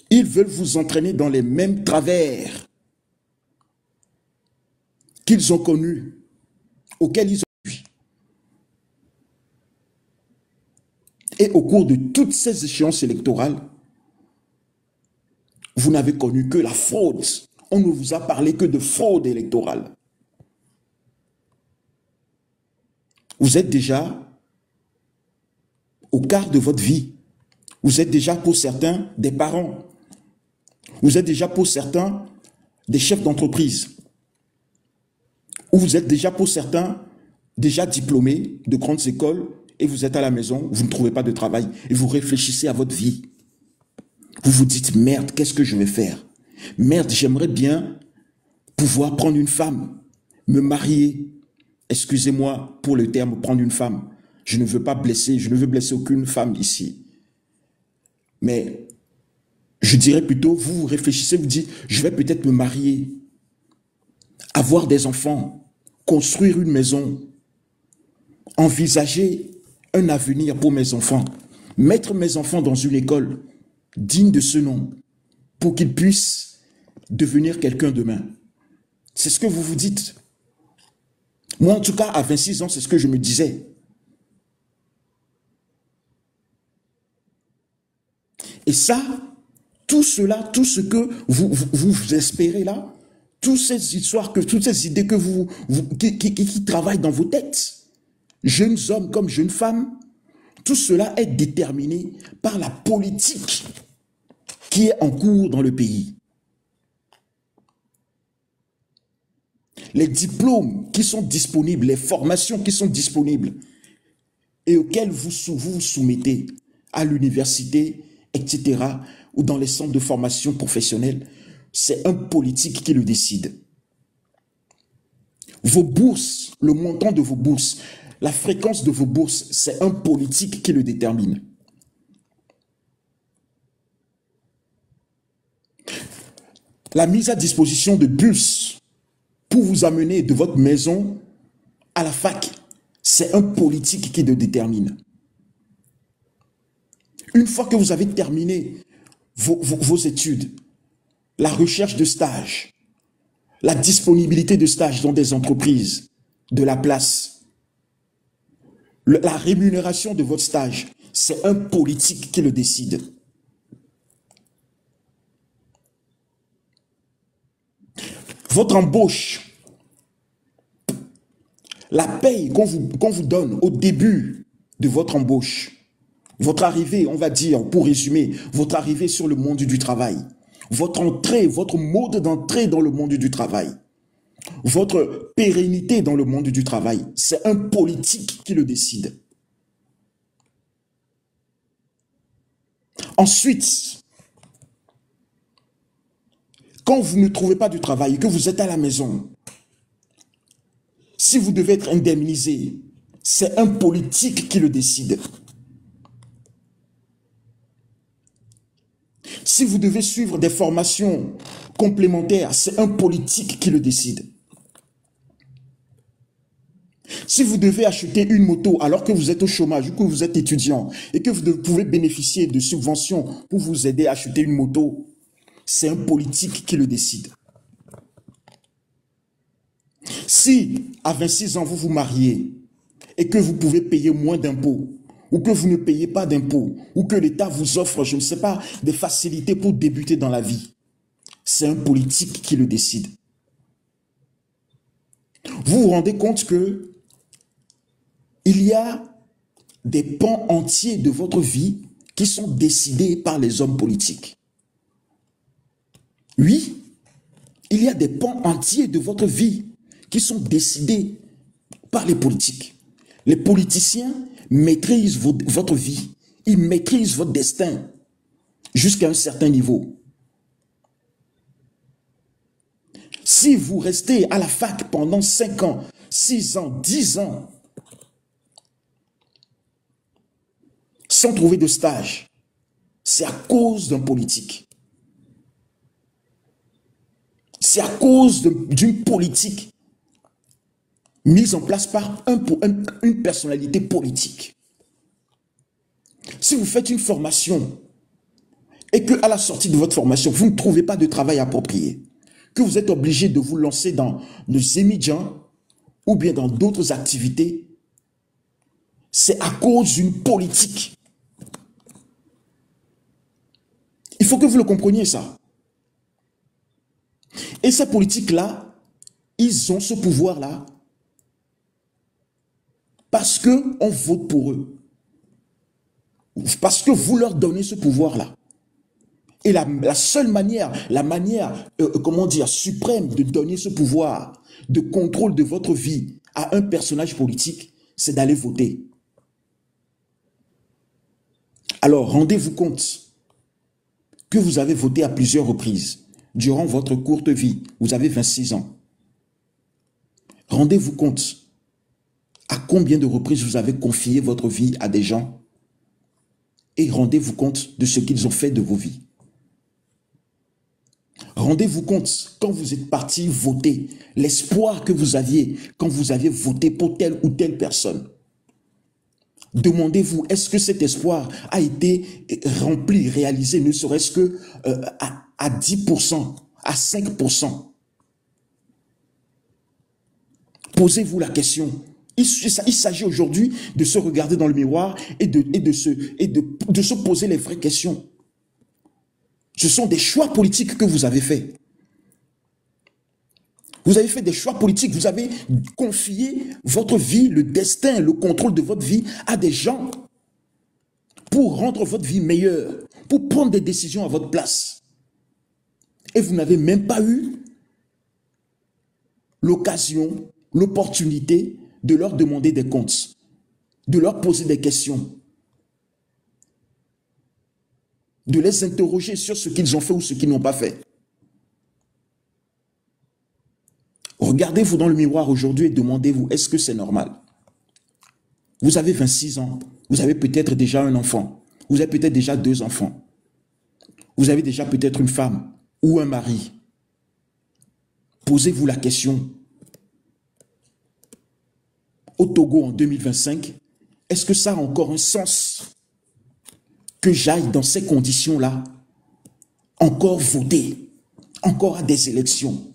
Ils veulent vous entraîner dans les mêmes travers qu'ils ont connus, auxquels ils ont fui. Et au cours de toutes ces échéances électorales, vous n'avez connu que la fraude. On ne vous a parlé que de fraude électorale. Vous êtes déjà au quart de votre vie. Vous êtes déjà pour certains des parents. Vous êtes déjà pour certains des chefs d'entreprise. Ou vous êtes déjà pour certains déjà diplômés de grandes écoles et vous êtes à la maison, vous ne trouvez pas de travail et vous réfléchissez à votre vie. Vous vous dites, merde, qu'est-ce que je vais faire? Merde, j'aimerais bien pouvoir prendre une femme, me marier. Excusez-moi pour le terme, prendre une femme. Je ne veux pas blesser, je ne veux blesser aucune femme ici. Mais je dirais plutôt, vous réfléchissez, vous dites, je vais peut-être me marier, avoir des enfants, construire une maison, envisager un avenir pour mes enfants, mettre mes enfants dans une école digne de ce nom, pour qu'ils puissent devenir quelqu'un demain. C'est ce que vous vous dites. Moi, en tout cas, à 26 ans, c'est ce que je me disais. Et ça, tout cela, tout ce que vous espérez là, toutes ces histoires, toutes ces idées qui travaillent dans vos têtes, jeunes hommes comme jeunes femmes, tout cela est déterminé par la politique qui est en cours dans le pays. Les diplômes qui sont disponibles, les formations qui sont disponibles et auxquelles vous vous soumettez à l'université, etc., ou dans les centres de formation professionnelle, c'est un politique qui le décide. Vos bourses, le montant de vos bourses, la fréquence de vos bourses, c'est un politique qui le détermine. La mise à disposition de bus pour vous amener de votre maison à la fac, c'est un politique qui le détermine. Une fois que vous avez terminé vos études, la recherche de stage, la disponibilité de stage dans des entreprises, de la place, la rémunération de votre stage, c'est un politique qui le décide. Votre embauche, la paye qu'on vous donne au début de votre embauche, votre arrivée, on va dire, pour résumer, votre arrivée sur le monde du travail, votre entrée, votre mode d'entrée dans le monde du travail, votre pérennité dans le monde du travail, c'est un politique qui le décide. Ensuite, quand vous ne trouvez pas du travail et que vous êtes à la maison, si vous devez être indemnisé, c'est un politique qui le décide. Si vous devez suivre des formations complémentaires, c'est un politique qui le décide. Si vous devez acheter une moto alors que vous êtes au chômage ou que vous êtes étudiant et que vous pouvez bénéficier de subventions pour vous aider à acheter une moto, c'est un politique qui le décide. Si à 26 ans vous vous mariez et que vous pouvez payer moins d'impôts, ou que vous ne payez pas d'impôts, ou que l'État vous offre, je ne sais pas, des facilités pour débuter dans la vie, c'est un politique qui le décide. Vous vous rendez compte que il y a des pans entiers de votre vie qui sont décidés par les hommes politiques. Oui, il y a des pans entiers de votre vie qui sont décidés par les politiques. Les politiciens maîtrisent votre vie. Ils maîtrisent votre destin jusqu'à un certain niveau. Si vous restez à la fac pendant 5 ans, 6 ans, 10 ans, sans trouver de stage, c'est à cause d'un politique. C'est à cause d'une politique mise en place par une personnalité politique. Si vous faites une formation et qu'à la sortie de votre formation, vous ne trouvez pas de travail approprié, que vous êtes obligé de vous lancer dans le Zémidjan ou bien dans d'autres activités, c'est à cause d'une politique. Il faut que vous le compreniez ça. Et ces politiques-là, ils ont ce pouvoir-là parce qu'on vote pour eux. Parce que vous leur donnez ce pouvoir-là. Et la seule manière, comment dire, suprême de donner ce pouvoir de contrôle de votre vie à un personnage politique, c'est d'aller voter. Alors, rendez-vous compte que vous avez voté à plusieurs reprises durant votre courte vie. Vous avez 26 ans. Rendez-vous compte à combien de reprises vous avez confié votre vie à des gens et rendez-vous compte de ce qu'ils ont fait de vos vies. Rendez-vous compte, quand vous êtes parti voter, l'espoir que vous aviez quand vous aviez voté pour telle ou telle personne. Demandez-vous, est-ce que cet espoir a été rempli, réalisé, ne serait-ce que à 10%, à 5%? Posez-vous la question. Il s'agit aujourd'hui de se regarder dans le miroir et de se poser les vraies questions. Ce sont des choix politiques que vous avez faits. Vous avez fait des choix politiques, vous avez confié votre vie, le destin, le contrôle de votre vie à des gens pour rendre votre vie meilleure, pour prendre des décisions à votre place. Et vous n'avez même pas eu l'occasion, l'opportunité de leur demander des comptes, de leur poser des questions, de les interroger sur ce qu'ils ont fait ou ce qu'ils n'ont pas fait. Regardez-vous dans le miroir aujourd'hui et demandez-vous, est-ce que c'est normal? Vous avez 26 ans, vous avez peut-être déjà un enfant, vous avez peut-être déjà 2 enfants, vous avez déjà peut-être une femme ou un mari. Posez-vous la question. Au Togo en 2025, est-ce que ça a encore un sens que j'aille dans ces conditions-là, encore voter, encore à des élections?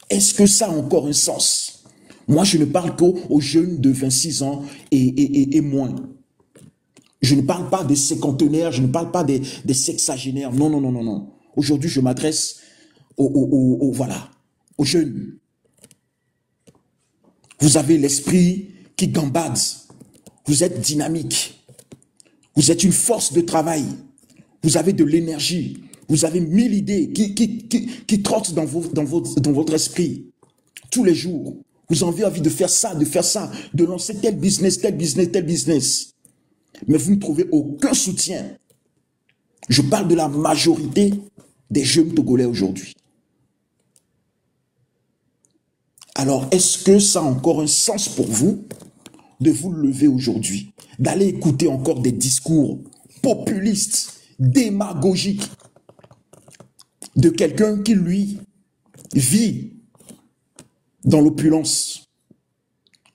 Est-ce que ça a encore un sens? Moi, je ne parle qu'aux jeunes de 26 ans et moins. Je ne parle pas des cinquantenaires, je ne parle pas des sexagénaires. Non, non, non, non, non. Aujourd'hui, je m'adresse aux jeunes. Vous avez l'esprit qui gambade. Vous êtes dynamique. Vous êtes une force de travail. Vous avez de l'énergie. Vous avez 1000 idées qui trottent dans votre esprit tous les jours. Vous avez envie de faire ça, de lancer tel business, tel business, tel business. Mais vous ne trouvez aucun soutien. Je parle de la majorité des jeunes Togolais aujourd'hui. Alors, est-ce que ça a encore un sens pour vous de vous lever aujourd'hui, d'aller écouter encore des discours populistes, démagogiques, de quelqu'un qui, lui, vit dans l'opulence,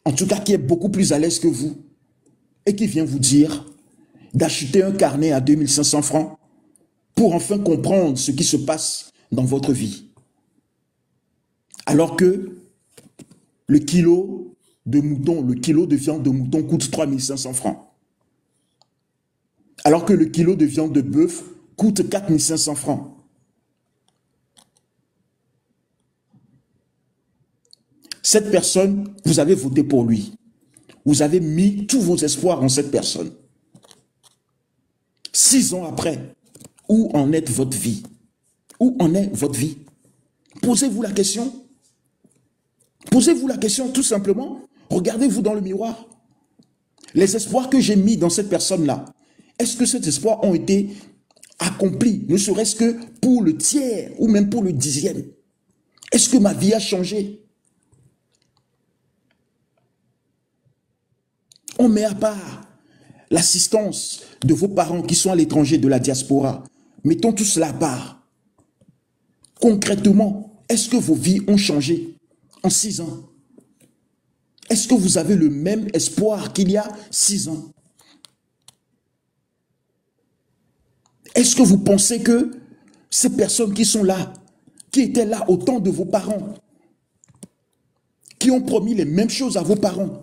en tout cas qui est beaucoup plus à l'aise que vous, et qui vient vous dire d'acheter un carnet à 2500 francs pour enfin comprendre ce qui se passe dans votre vie. Alors que le kilo de mouton, le kilo de viande de mouton coûte 3500 francs. Alors que le kilo de viande de bœuf coûte 4500 francs. Cette personne, vous avez voté pour lui. Vous avez mis tous vos espoirs en cette personne. 6 ans après, où en est votre vie? Où en est votre vie? Posez-vous la question. Posez-vous la question tout simplement. Regardez-vous dans le miroir. Les espoirs que j'ai mis dans cette personne-là, est-ce que ces espoirs ont été accomplis, ne serait-ce que pour le tiers ou même pour le dixième? Est-ce que ma vie a changé? On met à part l'assistance de vos parents qui sont à l'étranger, de la diaspora. Mettons tout cela à part. Concrètement, est-ce que vos vies ont changé en 6 ans? Est-ce que vous avez le même espoir qu'il y a 6 ans? Est-ce que vous pensez que ces personnes qui sont là, qui étaient là au temps de vos parents, qui ont promis les mêmes choses à vos parents,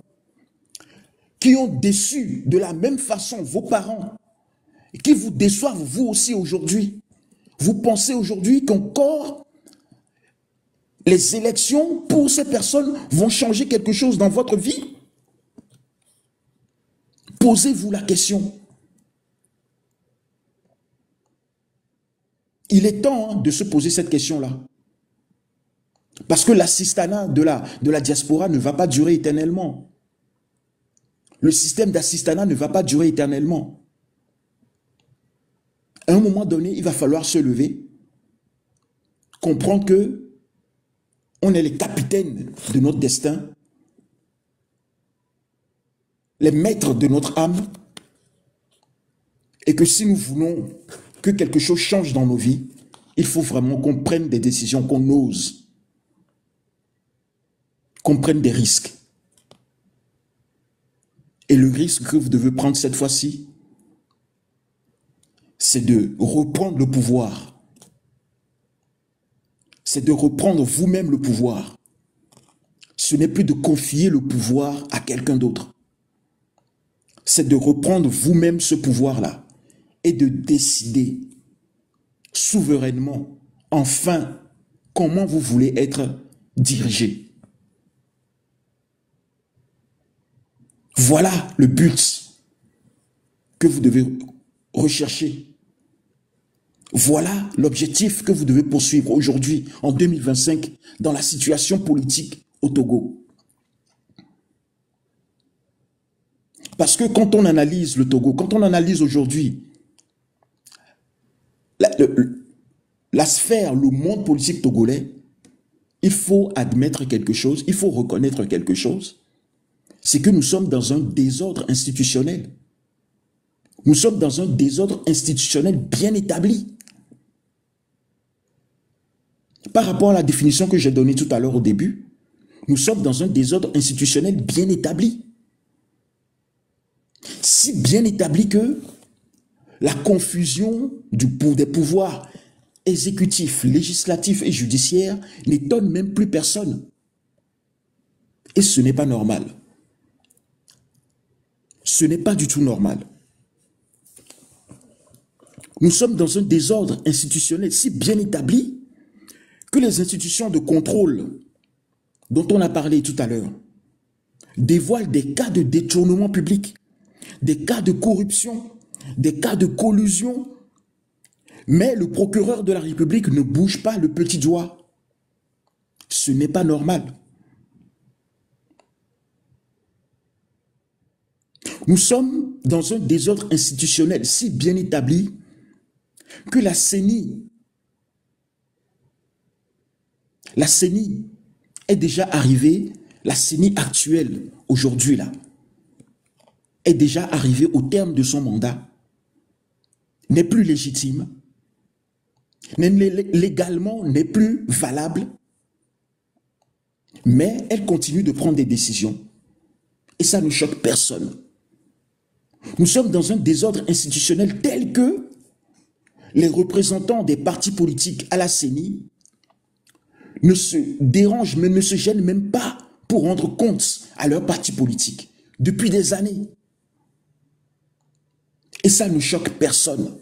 qui ont déçu de la même façon vos parents, et qui vous déçoivent vous aussi aujourd'hui, vous pensez aujourd'hui qu'encore les élections pour ces personnes vont changer quelque chose dans votre vie? Posez-vous la question. Il est temps de se poser cette question-là. Parce que l'assistanat de la diaspora ne va pas durer éternellement. Le système d'assistanat ne va pas durer éternellement. À un moment donné, il va falloir se lever, comprendre que on est les capitaines de notre destin, les maîtres de notre âme, et que si nous voulons que quelque chose change dans nos vies, il faut vraiment qu'on prenne des décisions, qu'on ose, qu'on prenne des risques. Et le risque que vous devez prendre cette fois-ci, c'est de reprendre le pouvoir. C'est de reprendre vous-même le pouvoir. Ce n'est plus de confier le pouvoir à quelqu'un d'autre. C'est de reprendre vous-même ce pouvoir-là et de décider souverainement, enfin, comment vous voulez être dirigé. Voilà le but que vous devez rechercher. Voilà l'objectif que vous devez poursuivre aujourd'hui, en 2025, dans la situation politique au Togo. Parce que quand on analyse le Togo, quand on analyse aujourd'hui la sphère, le monde politique togolais, il faut admettre quelque chose, il faut reconnaître quelque chose, c'est que nous sommes dans un désordre institutionnel. Nous sommes dans un désordre institutionnel bien établi. Par rapport à la définition que j'ai donnée tout à l'heure au début, nous sommes dans un désordre institutionnel bien établi. Si bien établi que la confusion des pouvoirs exécutifs, législatifs et judiciaires n'étonne même plus personne. Et ce n'est pas normal. Ce n'est pas du tout normal. Nous sommes dans un désordre institutionnel si bien établi que les institutions de contrôle dont on a parlé tout à l'heure dévoilent des cas de détournement public, des cas de corruption, des cas de collusion, mais le procureur de la République ne bouge pas le petit doigt. Ce n'est pas normal. Nous sommes dans un désordre institutionnel si bien établi que la CENI est déjà arrivée, la CENI actuelle, aujourd'hui là, est déjà arrivée au terme de son mandat, n'est plus légitime, légalement n'est plus valable, mais elle continue de prendre des décisions. Et ça ne choque personne. Nous sommes dans un désordre institutionnel tel que les représentants des partis politiques à la CENI ne se dérangent, mais ne se gênent même pas pour rendre compte à leur parti politique depuis des années. Et ça ne choque personne.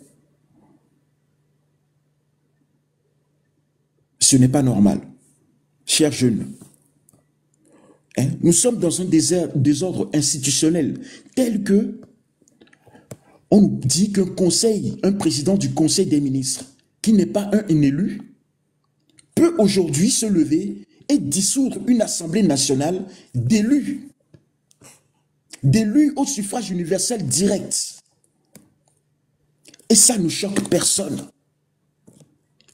Ce n'est pas normal. Chers jeunes, nous sommes dans un désordre institutionnel tel que on nous dit qu'un président du Conseil des ministres qui n'est pas un élu, peut aujourd'hui se lever et dissoudre une assemblée nationale d'élus au suffrage universel direct. Et ça ne choque personne.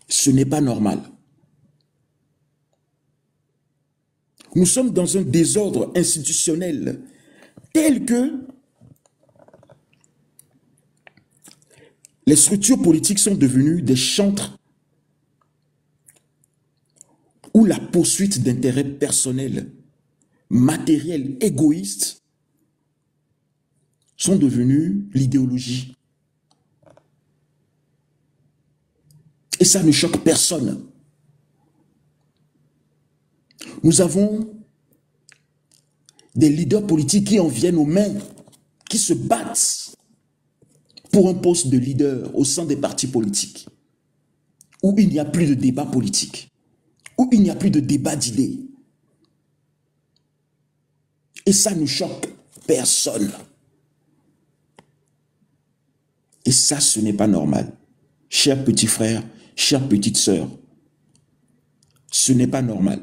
Ce n'est pas normal. Nous sommes dans un désordre institutionnel tel que les structures politiques sont devenues des chantres où la poursuite d'intérêts personnels, matériels, égoïstes sont devenus l'idéologie. Et ça ne choque personne. Nous avons des leaders politiques qui en viennent aux mains, qui se battent pour un poste de leader au sein des partis politiques, où il n'y a plus de débat politique, où il n'y a plus de débat d'idées. Et ça ne choque personne. Et ça, ce n'est pas normal. Chers petits frères, chères petites sœurs, ce n'est pas normal.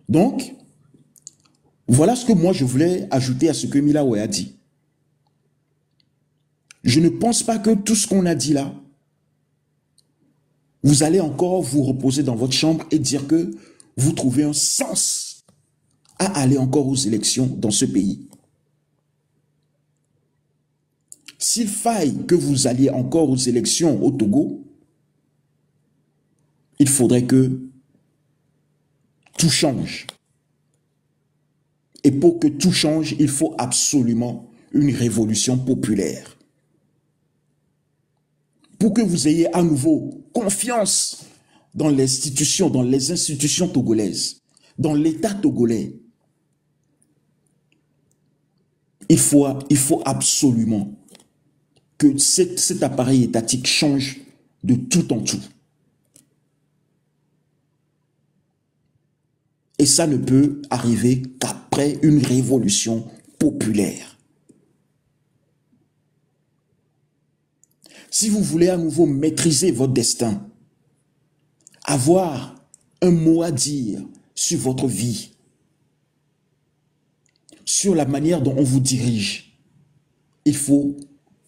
Donc, voilà ce que moi je voulais ajouter à ce que Milawe a dit. Je ne pense pas que tout ce qu'on a dit là, vous allez encore vous reposer dans votre chambre et dire que vous trouvez un sens à aller encore aux élections dans ce pays. S'il faille que vous alliez encore aux élections au Togo, il faudrait que tout change. Et pour que tout change, il faut absolument une révolution populaire. Pour que vous ayez à nouveau confiance dans l'institution, dans les institutions togolaises, dans l'État togolais, il faut absolument que cet appareil étatique change de tout en tout. Et ça ne peut arriver qu'après une révolution populaire. Si vous voulez à nouveau maîtriser votre destin, avoir un mot à dire sur votre vie, sur la manière dont on vous dirige, il faut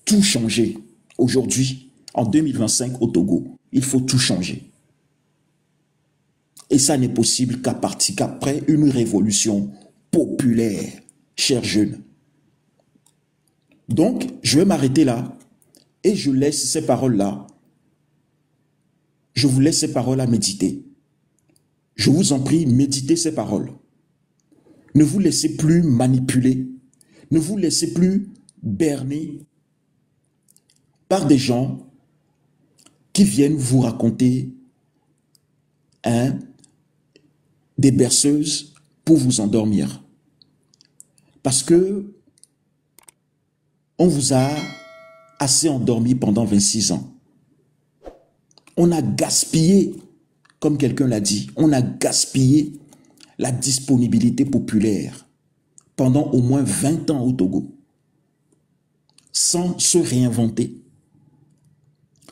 tout changer. Aujourd'hui, en 2025 au Togo, il faut tout changer. Et ça n'est possible qu'après une révolution populaire, chers jeunes. Donc, je vais m'arrêter là et je laisse ces paroles-là. Je vous laisse ces paroles à méditer. Je vous en prie, méditez ces paroles. Ne vous laissez plus manipuler. Ne vous laissez plus berner par des gens qui viennent vous raconter des berceuses pour vous endormir. Parce que on vous a assez endormi pendant 26 ans. On a gaspillé, comme quelqu'un l'a dit, on a gaspillé la disponibilité populaire pendant au moins 20 ans au Togo, sans se réinventer,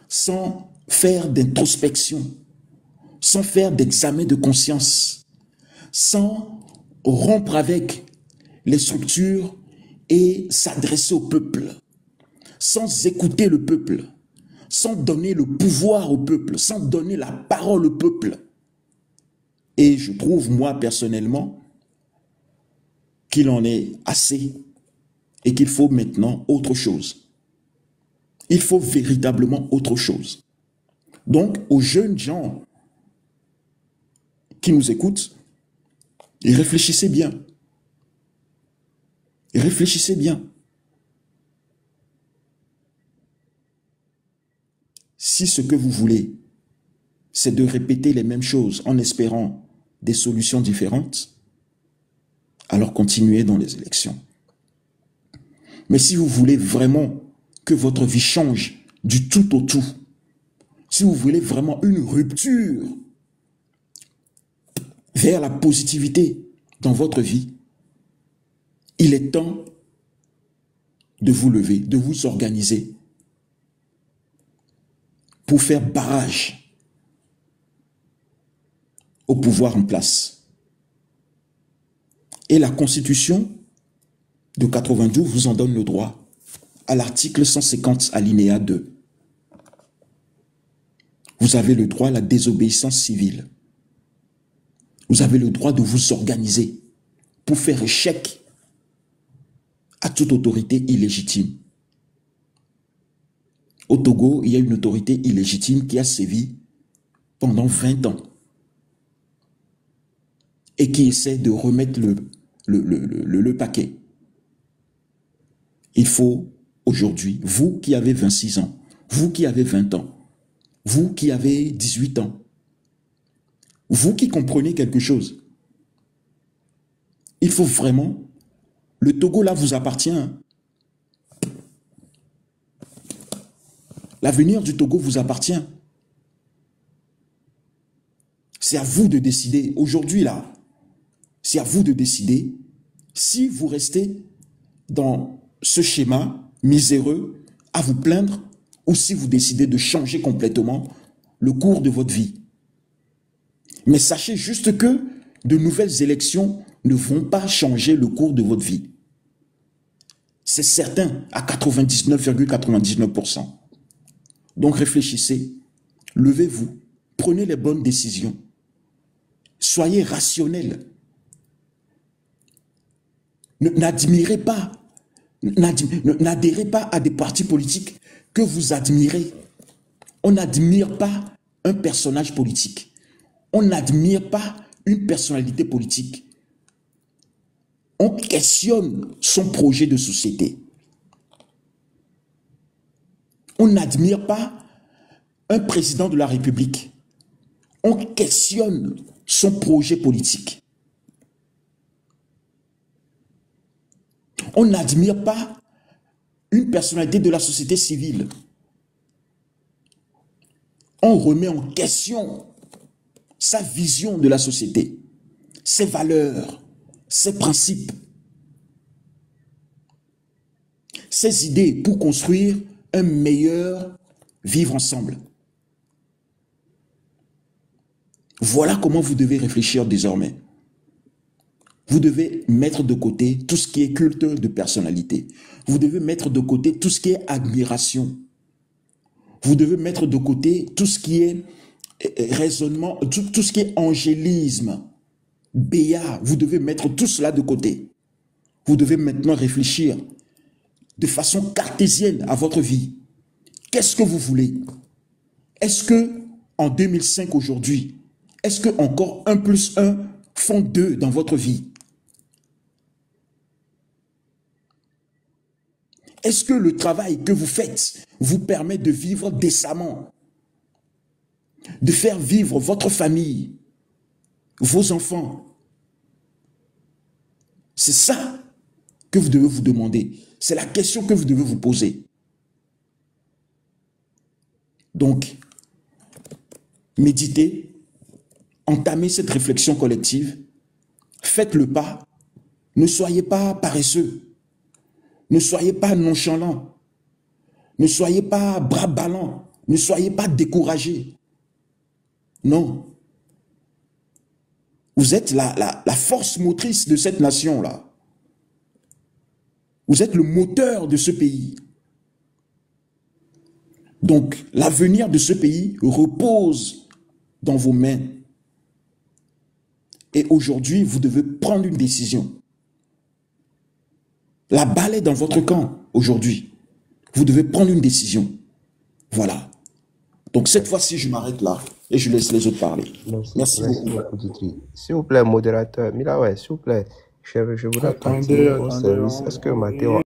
sans faire d'introspection, sans faire d'examen de conscience, sans rompre avec les structures et s'adresser au peuple, sans écouter le peuple, sans donner le pouvoir au peuple, sans donner la parole au peuple. Et je trouve, moi, personnellement, qu'il en est assez et qu'il faut maintenant autre chose. Il faut véritablement autre chose. Donc, aux jeunes gens qui nous écoutent, réfléchissez bien. Réfléchissez bien. Si ce que vous voulez, c'est de répéter les mêmes choses en espérant des solutions différentes, alors continuez dans les élections. Mais si vous voulez vraiment que votre vie change du tout au tout, si vous voulez vraiment une rupture vers la positivité dans votre vie, il est temps de vous lever, de vous organiser. pour faire barrage au pouvoir en place. Et la Constitution de 92 vous en donne le droit à l'article 150 alinéa 2. Vous avez le droit à la désobéissance civile. Vous avez le droit de vous organiser pour faire échec à toute autorité illégitime. Au Togo, il y a une autorité illégitime qui a sévi pendant 20 ans et qui essaie de remettre le paquet. Il faut aujourd'hui, vous qui avez 26 ans, vous qui avez 20 ans, vous qui avez 18 ans, vous qui comprenez quelque chose, il faut vraiment, le Togo là vous appartient. L'avenir du Togo vous appartient. C'est à vous de décider. Aujourd'hui là, c'est à vous de décider si vous restez dans ce schéma miséreux à vous plaindre ou si vous décidez de changer complètement le cours de votre vie. Mais sachez juste que de nouvelles élections ne vont pas changer le cours de votre vie. C'est certain à 99,99%. Donc réfléchissez, levez-vous, prenez les bonnes décisions. Soyez rationnels. N'admirez pas, n'adhérez pas à des partis politiques que vous admirez. On n'admire pas un personnage politique. On n'admire pas une personnalité politique. On questionne son projet de société. On n'admire pas un président de la République. On questionne son projet politique. On n'admire pas une personnalité de la société civile. On remet en question sa vision de la société, ses valeurs, ses principes, ses idées pour construire un meilleur vivre ensemble. Voilà comment vous devez réfléchir désormais. Vous devez mettre de côté tout ce qui est culte de personnalité. Vous devez mettre de côté tout ce qui est admiration. Vous devez mettre de côté tout ce qui est raisonnement, tout ce qui est angélisme, béat. Vous devez mettre tout cela de côté. Vous devez maintenant réfléchir de façon cartésienne à votre vie. Qu'est-ce que vous voulez? Est-ce que en 2005 aujourd'hui, est-ce que encore 1 + 1 font 2 dans votre vie? Est-ce que le travail que vous faites vous permet de vivre décemment? De faire vivre votre famille, vos enfants? C'est ça que vous devez vous demander. C'est la question que vous devez vous poser. Donc, méditez, entamez cette réflexion collective, faites le pas, ne soyez pas paresseux, ne soyez pas nonchalants, ne soyez pas bras ballants, ne soyez pas découragés. Non. Vous êtes la force motrice de cette nation-là. Vous êtes le moteur de ce pays. Donc, l'avenir de ce pays repose dans vos mains. Et aujourd'hui, vous devez prendre une décision. La balle est dans votre camp aujourd'hui. Vous devez prendre une décision. Voilà. Donc, cette fois-ci, je m'arrête là et je laisse les autres parler. Merci beaucoup. Didi. S'il vous plaît, modérateur. Mila, ouais, s'il vous plaît, je voudrais Attendez, participer au service. Est-ce que Mathéo